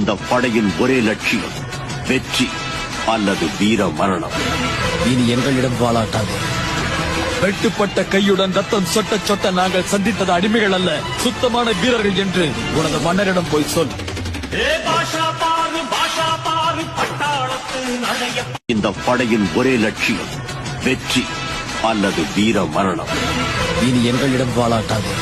இந்த படையின் ஒரே லட்சியம் வெற்றி அல்லது வீர மரணம். இனி எங்களிடம் வாழாட்டாது. வெட்டுப்பட்ட கையுடன் ரத்தம் சொட்ட சொட்ட நாங்கள் சந்தித்தது அடிமைகள் அல்ல, சுத்தமான வீரர்கள் என்று உனது மன்னரிடம் போய் சொல். இந்த படையின் ஒரே லட்சியம் வெற்றி அல்லது வீர மரணம். இனி எங்களிடம் வாழாட்டாது.